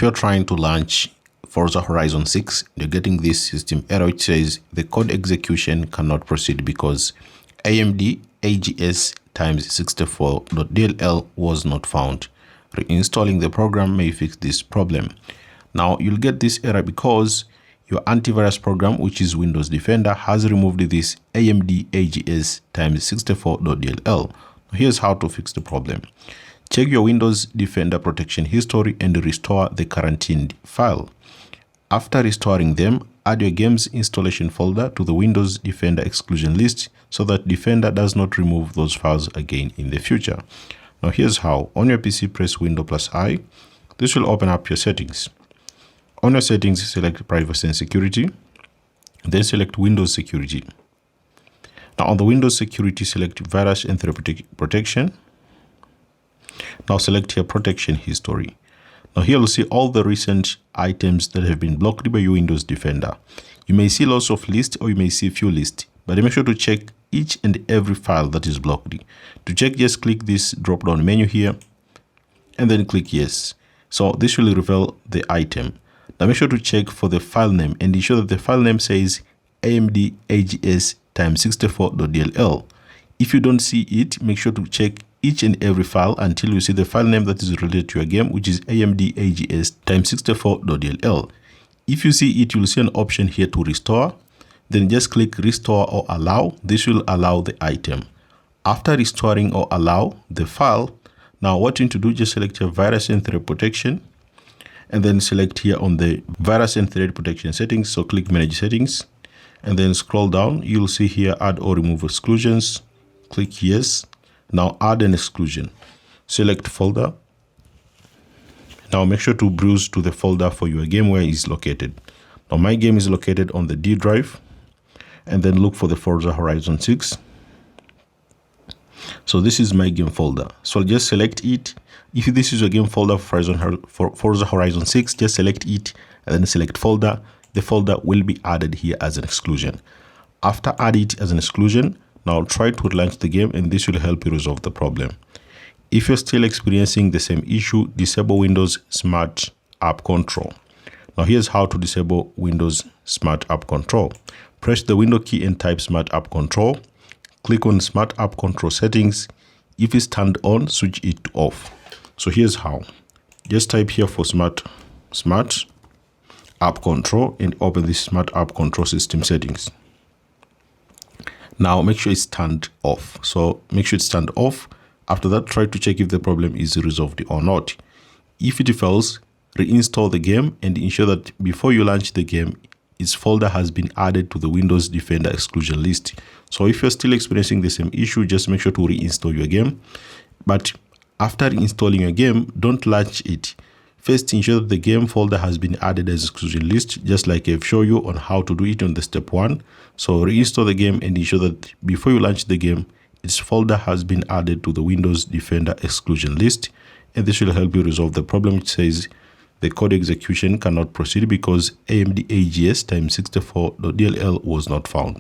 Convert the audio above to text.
If you're trying to launch Forza Horizon 6, you're getting this system error which says the code execution cannot proceed because AMD AGS times 64.dll was not found. Reinstalling the program may fix this problem. Now you'll get this error because your antivirus program, which is Windows Defender, has removed this AMD AGS times 64.dll. Here's how to fix the problem. Check your Windows Defender protection history and restore the quarantined file. After restoring them, add your game's installation folder to the Windows Defender exclusion list so that Defender does not remove those files again in the future. Now here's how. On your PC, press Windows+I. This will open up your settings. On your settings, select Privacy and Security, then select Windows Security. Now on the Windows Security, select Virus and Threat Protection. Now select here Protection History. Now here you'll see all the recent items that have been blocked by your Windows Defender. You may see lots of lists or you may see few lists, but make sure to check each and every file that is blocked. To check, just click this drop down menu here and then click yes. So this will reveal the item. Now make sure to check for the file name and ensure that the file name says AMD AGS times 64.dll. If you don't see it, make sure to check each and every file until you see the file name that is related to your game, which is AMD AGS times 64.dll. If you see it, you'll see an option here to restore. Then just click restore or allow. This will allow the item. After restoring or allow the file, now what you need to do, just select your virus and threat protection and then select here on the virus and threat protection settings. So click manage settings and then scroll down. You'll see here add or remove exclusions. Click yes. Now add an exclusion. Select folder. Now make sure to browse to the folder for your game where it is located. Now my game is located on the D drive, and then look for the Forza Horizon 6. So this is my game folder. So I'll just select it. If this is a game folder for Forza Horizon 6, just select it and then select folder. The folder will be added here as an exclusion. After add it as an exclusion, now try to launch the game and this will help you resolve the problem. If you're still experiencing the same issue, disable Windows Smart App Control. Now here's how to disable Windows Smart App Control. Press the window key and type Smart App Control. Click on Smart App Control settings. If it's turned on, switch it to off. So here's how. Just type here for Smart App Control and open this Smart App Control system settings. Now make sure it's turned off. So make sure it's turned off. After that, try to check if the problem is resolved or not. If it fails, reinstall the game and ensure that before you launch the game, its folder has been added to the Windows Defender exclusion list. So if you're still experiencing the same issue, just make sure to reinstall your game. But after installing your game, don't launch it. First, ensure that the game folder has been added as exclusion list, just like I've shown you on how to do it on the step 1. So reinstall the game and ensure that before you launch the game, its folder has been added to the Windows Defender exclusion list. And this will help you resolve the problem which says the code execution cannot proceed because AMD AGS times 64.dll was not found.